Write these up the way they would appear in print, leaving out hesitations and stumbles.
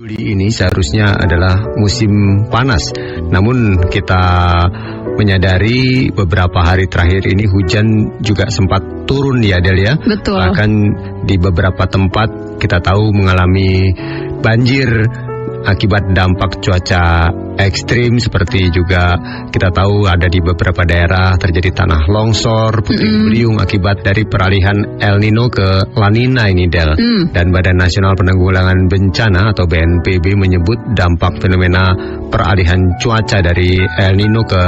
Juli ini seharusnya adalah musim panas, namun kita menyadari beberapa hari terakhir ini hujan juga sempat turun ya Del ya. Betul. Bahkan di beberapa tempat kita tahu mengalami banjir akibat dampak cuaca ekstrim, seperti juga kita tahu ada di beberapa daerah terjadi tanah longsor, puting beliung akibat dari peralihan El Nino ke La Nina ini Del. Dan Badan Nasional Penanggulangan Bencana atau BNPB menyebut dampak fenomena peralihan cuaca dari El Nino ke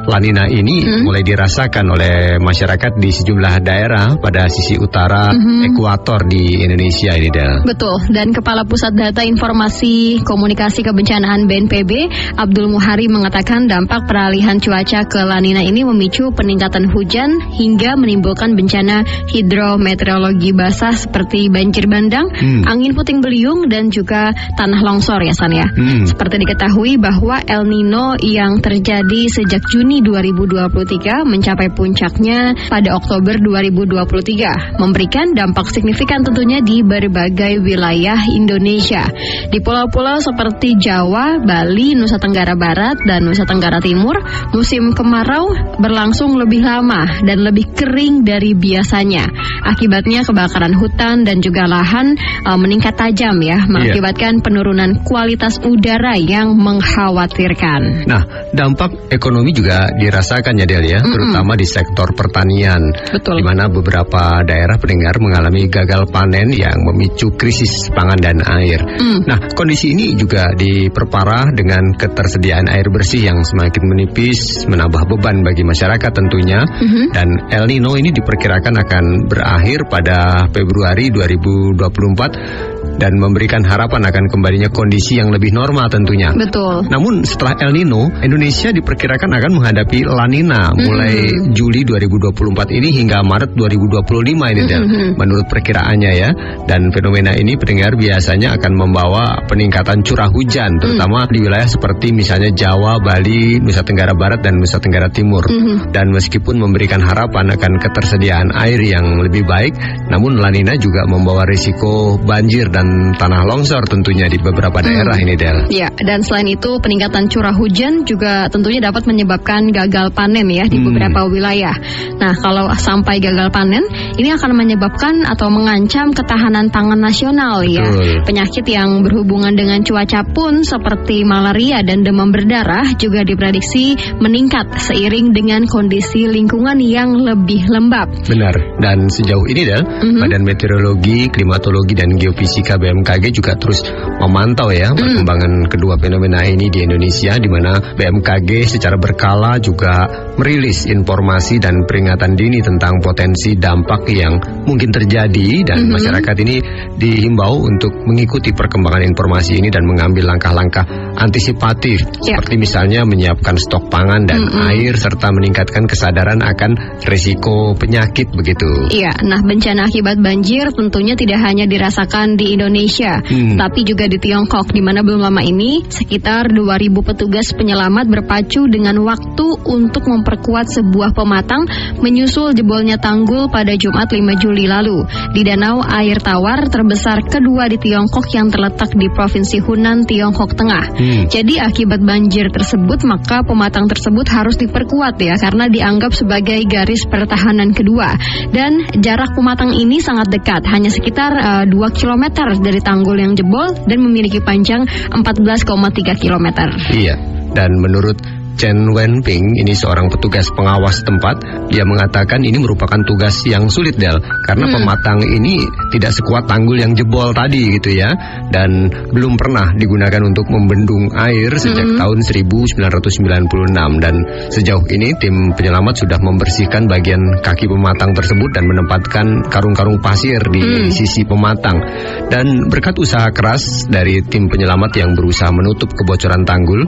La Nina ini mulai dirasakan oleh masyarakat di sejumlah daerah pada sisi utara ekuator di Indonesia ini Del. Betul, dan Kepala Pusat Data Informasi Komunikasi Kebencanaan BNPB Abdul Muhari mengatakan dampak peralihan cuaca ke La Nina ini memicu peningkatan hujan hingga menimbulkan bencana hidrometeorologi basah seperti banjir bandang, angin puting beliung dan juga tanah longsor ya San ya. Seperti diketahui bahwa El Nino yang terjadi sejak Juni 2023 mencapai puncaknya pada Oktober 2023, memberikan dampak signifikan tentunya di berbagai wilayah Indonesia. Di pulau-pulau seperti Jawa, Bali, Nusa Tenggara Barat dan Nusa Tenggara Timur, musim kemarau berlangsung lebih lama dan lebih kering dari biasanya. Akibatnya kebakaran hutan dan juga lahan meningkat tajam ya, mengakibatkan penurunan kualitas udara yang mengkhawatirkan. Nah, dampak ekonomi juga dirasakan ya Del ya, terutama di sektor pertanian. Betul. Di mana beberapa daerah pendengar mengalami gagal panen yang memicu krisis pangan dan air. Nah, kondisi ini juga diperparah dengan ketersediaan air bersih yang semakin menipis, menambah beban bagi masyarakat tentunya. Dan El Nino ini diperkirakan akan berakhir pada Februari 2024 dan memberikan harapan akan kembalinya kondisi yang lebih normal tentunya. Betul. Namun setelah El Nino, Indonesia diperkirakan akan menghadapi La Nina mulai Juli 2024 ini hingga Maret 2025 ini Del, menurut perkiraannya ya. Dan fenomena ini pendengar biasanya akan membawa peningkatan curah hujan, terutama di wilayah seperti misalnya Jawa, Bali, Nusa Tenggara Barat dan Nusa Tenggara Timur. Dan meskipun memberikan harapan akan ketersediaan air yang lebih baik, namun La Nina juga membawa risiko banjir dan tanah longsor tentunya di beberapa daerah ini Del. Ya, dan selain itu peningkatan curah hujan juga tentunya dapat menyebabkan gagal panen ya di beberapa wilayah. Nah, kalau sampai gagal panen, ini akan menyebabkan atau mengancam ketahanan pangan nasional ya. Penyakit yang berhubungan dengan cuaca pun seperti malaria dan demam berdarah juga diprediksi meningkat seiring dengan kondisi lingkungan yang lebih lembab. Benar. Dan sejauh ini Del, Badan Meteorologi, Klimatologi dan Geofisika BMKG juga terus memantau ya perkembangan kedua fenomena ini di Indonesia, di mana BMKG secara berkala juga merilis informasi dan peringatan dini tentang potensi dampak yang mungkin terjadi, dan masyarakat ini dihimbau untuk mengikuti perkembangan informasi ini dan mengambil langkah-langkah antisipatif seperti misalnya menyiapkan stok pangan dan air serta meningkatkan kesadaran akan risiko penyakit begitu. Iya, nah bencana akibat banjir tentunya tidak hanya dirasakan di Indonesia, tapi juga di Tiongkok, di mana belum lama ini sekitar 2.000 petugas penyelamat berpacu dengan waktu untuk memperkuat sebuah pematang menyusul jebolnya tanggul pada Jumat 5 Juli lalu di danau air tawar terbesar kedua di Tiongkok yang terletak di Provinsi Hunan, Tiongkok Tengah. Jadi akibat banjir tersebut, maka pematang tersebut harus diperkuat ya, karena dianggap sebagai garis pertahanan kedua. Dan jarak pematang ini sangat dekat, hanya sekitar 2 km dari tanggul yang jebol dan memiliki panjang 14,3 km. Iya, dan menurut Chen Wenping, ini seorang petugas pengawas tempat, dia mengatakan ini merupakan tugas yang sulit Del, karena pematang ini tidak sekuat tanggul yang jebol tadi gitu ya, dan belum pernah digunakan untuk membendung air sejak tahun 1996, dan sejauh ini tim penyelamat sudah membersihkan bagian kaki pematang tersebut dan menempatkan karung-karung pasir di sisi pematang. Dan berkat usaha keras dari tim penyelamat yang berusaha menutup kebocoran tanggul,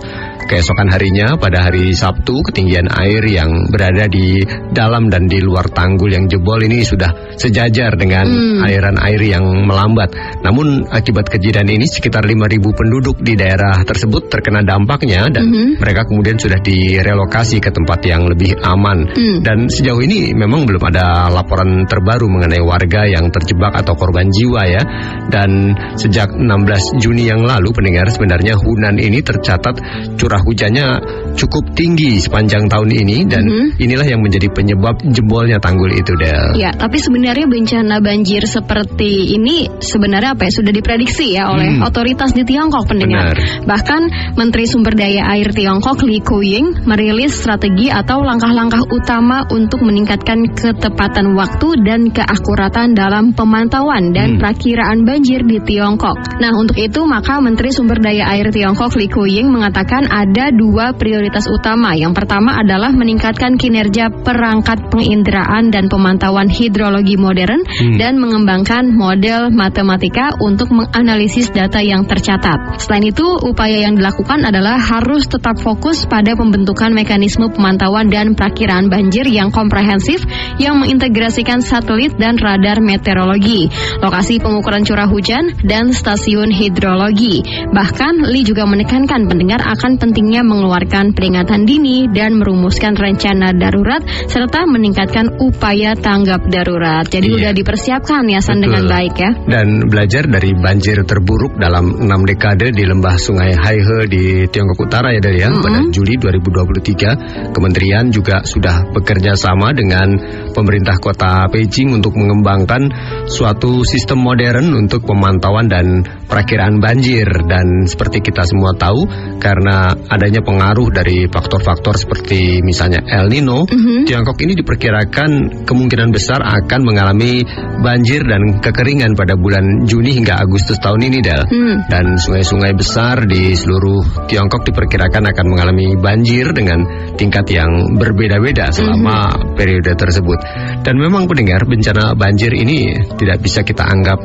keesokan harinya pada pada hari Sabtu, ketinggian air yang berada di dalam dan di luar tanggul yang jebol ini sudah sejajar dengan aliran air yang melambat. Namun akibat kejadian ini sekitar 5.000 penduduk di daerah tersebut terkena dampaknya dan mereka kemudian sudah direlokasi ke tempat yang lebih aman. Dan sejauh ini memang belum ada laporan terbaru mengenai warga yang terjebak atau korban jiwa ya. Dan sejak 16 Juni yang lalu pendengar, sebenarnya Hunan ini tercatat curah hujannya cukup tinggi sepanjang tahun ini dan inilah yang menjadi penyebab jebolnya tanggul itu, Del. Ya, tapi sebenarnya bencana banjir seperti ini sebenarnya sudah diprediksi ya oleh otoritas di Tiongkok, pendengar. Benar. Bahkan Menteri Sumber Daya Air Tiongkok Lee Kuying merilis strategi atau langkah-langkah utama untuk meningkatkan ketepatan waktu dan keakuratan dalam pemantauan dan perakiraan banjir di Tiongkok. Nah, untuk itu maka Menteri Sumber Daya Air Tiongkok Lee Kuying mengatakan ada 2 prioritas utama. Yang pertama adalah meningkatkan kinerja perangkat penginderaan dan pemantauan hidrologi modern dan mengembangkan model matematika untuk menganalisis data yang tercatat. Selain itu, upaya yang dilakukan adalah harus tetap fokus pada pembentukan mekanisme pemantauan dan perakiraan banjir yang komprehensif yang mengintegrasikan satelit dan radar meteorologi, lokasi pengukuran curah hujan, dan stasiun hidrologi. Bahkan, Lee juga menekankan pendengar akan pentingnya mengeluarkan peringatan dini dan merumuskan rencana darurat serta meningkatkan upaya tanggap darurat. Jadi udah dipersiapkan ya San dengan baik ya. Dan belajar dari banjir terburuk dalam 6 dekade di lembah Sungai Haihe di Tiongkok Utara ya Del ya. Pada Juli 2023, kementerian juga sudah bekerja sama dengan pemerintah kota Beijing untuk mengembangkan suatu sistem modern untuk pemantauan dan perakiraan banjir. Dan seperti kita semua tahu, karena adanya pengaruh dari faktor-faktor seperti misalnya El Nino, Tiongkok ini diperkirakan kemungkinan besar akan mengalami banjir dan kekeringan pada bulan Juni hingga Agustus tahun ini, Del. Dan sungai-sungai besar di seluruh Tiongkok diperkirakan akan mengalami banjir dengan tingkat yang berbeda-beda selama periode tersebut. Dan memang pendengar, bencana banjir ini tidak bisa kita anggap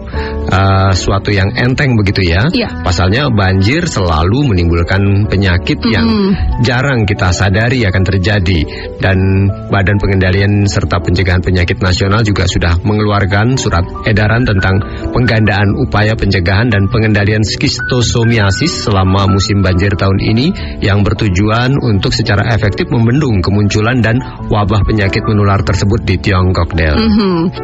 suatu yang enteng begitu ya. Pasalnya banjir selalu menimbulkan penyakit yang jarang kita sadari akan terjadi. Dan Badan Pengendalian serta Pencegahan Penyakit Nasional juga sudah mengeluarkan surat edaran tentang penggandaan upaya pencegahan dan pengendalian skistosomiasis selama musim banjir tahun ini yang bertujuan untuk secara efektif membendung kemunculan dan wabah penyakit menular tersebut di Tiongkok, Del.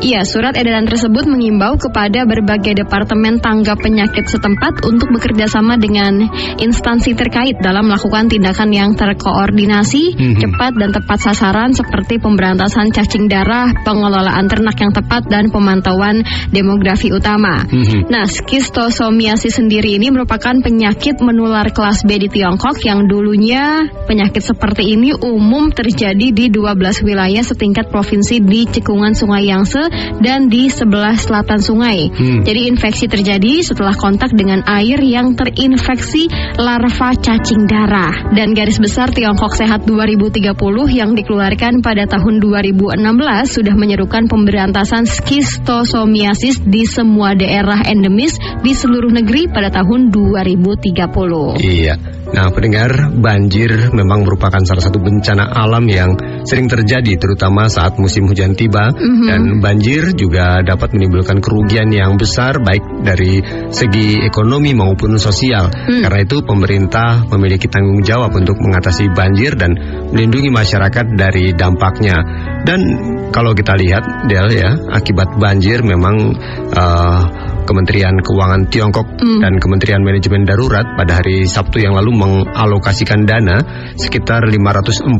Iya, surat edaran tersebut mengimbau kepada berbagai departemen tanggap penyakit setempat untuk bekerja sama dengan instansi terkait dalam melakukan tindakan yang terkoordinasi, cepat dan tepat sasaran seperti pemberantasan cacing darah, pengelolaan ternak yang tepat, dan pemantauan demografi utama. Nah, skistosomiasis sendiri ini merupakan penyakit menular kelas B di Tiongkok yang dulunya penyakit seperti ini umum terjadi di 12 wilayah setingkat provinsi di cekungan Sungai Yangtze dan di sebelah selatan sungai. Jadi infeksi terjadi setelah kontak dengan air yang terinfeksi larva cacing darah. Dan garis besar Tiongkok Sehat 2030 yang dikeluarkan pada tahun 2016 sudah menyerukan pemberantasan skistosomiasis di semua daerah endemis di seluruh negeri pada tahun 2030. Iya. Nah, pendengar, banjir memang merupakan salah satu bencana alam yang sering terjadi terutama saat musim hujan tiba. Dan banjir juga dapat menimbulkan kerugian yang besar baik dari segi ekonomi maupun sosial. Karena itu pemerintah memiliki tanggung jawab untuk mengatasi banjir dan melindungi masyarakat dari dampaknya. Dan kalau kita lihat, Del ya, akibat banjir memang Kementerian Keuangan Tiongkok dan Kementerian Manajemen Darurat pada hari Sabtu yang lalu mengalokasikan dana sekitar 540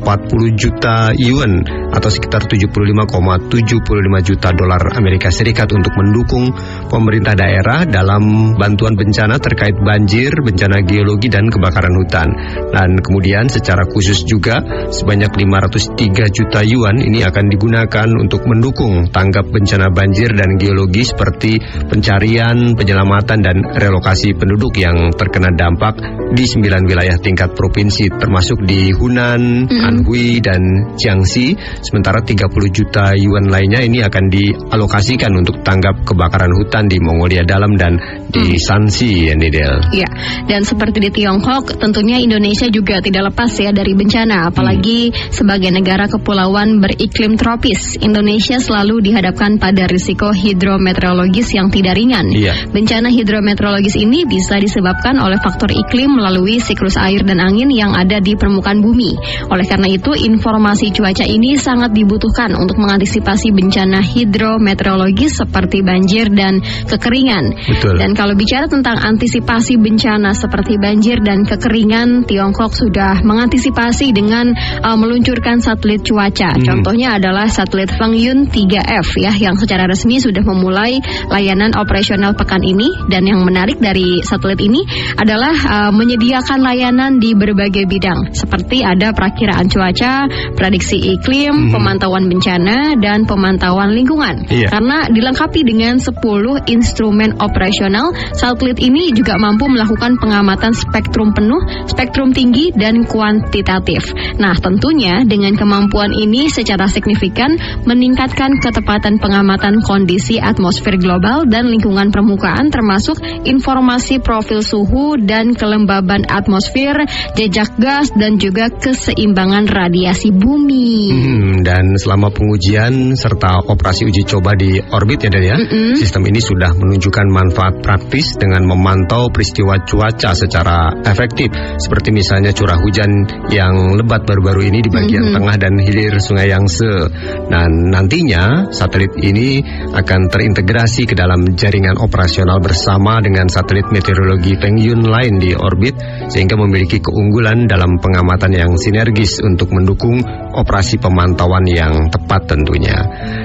juta yuan atau sekitar 75,75 juta dolar Amerika Serikat untuk mendukung pemerintah daerah dalam bantuan bencana terkait banjir, bencana geologi, dan kebakaran hutan. Dan kemudian secara khusus juga sebanyak 503 juta yuan ini akan digunakan untuk mendukung tanggap bencana banjir dan geologi seperti pencarian pencarian, penyelamatan dan relokasi penduduk yang terkena dampak di 9 wilayah tingkat provinsi termasuk di Hunan, Anhui dan Jiangxi. Sementara 30 juta yuan lainnya ini akan dialokasikan untuk tanggap kebakaran hutan di Mongolia Dalam dan di Shanxi, ya Nidel. Ya, dan seperti di Tiongkok, tentunya Indonesia juga tidak lepas ya dari bencana, apalagi sebagai negara kepulauan beriklim tropis. Indonesia selalu dihadapkan pada risiko hidrometeorologis yang tidak ringan. Bencana hidrometeorologis ini bisa disebabkan oleh faktor iklim melalui siklus air dan angin yang ada di permukaan bumi. Oleh karena itu, informasi cuaca ini sangat dibutuhkan untuk mengantisipasi bencana hidrometeorologis seperti banjir dan kekeringan. Betul. Dan kalau bicara tentang antisipasi bencana seperti banjir dan kekeringan, Tiongkok sudah mengantisipasi dengan meluncurkan satelit cuaca. Contohnya adalah satelit Fangyun 3F ya, yang secara resmi sudah memulai layanan operasional pekan ini. Dan yang menarik dari satelit ini adalah menyediakan layanan di berbagai bidang, seperti ada perakiraan cuaca, prediksi iklim, pemantauan bencana, dan pemantauan lingkungan. Karena dilengkapi dengan 10 instrumen operasional, satelit ini juga mampu melakukan pengamatan spektrum penuh, spektrum tinggi, dan kuantitatif. Nah, tentunya dengan kemampuan ini secara signifikan meningkatkan ketepatan pengamatan kondisi atmosfer global dan lingkungan permukaan, termasuk informasi profil suhu dan kelembaban atmosfer, jejak gas, dan juga keseimbangan radiasi bumi. Dan selama pengujian serta operasi uji coba di orbit ya Dan ya, sistem ini sudah menunjukkan manfaat praktis dengan memantau peristiwa cuaca secara efektif, seperti misalnya curah hujan yang lebat baru-baru ini di bagian tengah dan hilir Sungai Yangtze. Dan nantinya satelit ini akan terintegrasi ke dalam jaringan operasional bersama dengan satelit meteorologi Fangyun lain di orbit, sehingga memiliki keunggulan dalam pengamatan yang sinergis untuk mendukung operasi pemantauan yang tepat tentunya.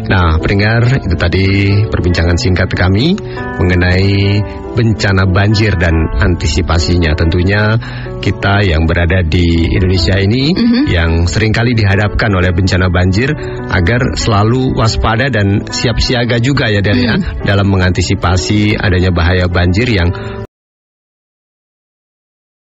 Nah, pendengar, itu tadi perbincangan singkat kami mengenai bencana banjir dan antisipasinya. Tentunya kita yang berada di Indonesia ini yang seringkali dihadapkan oleh bencana banjir agar selalu waspada dan siap siaga juga ya Dan ya, dalam mengantisipasi adanya bahaya banjir yang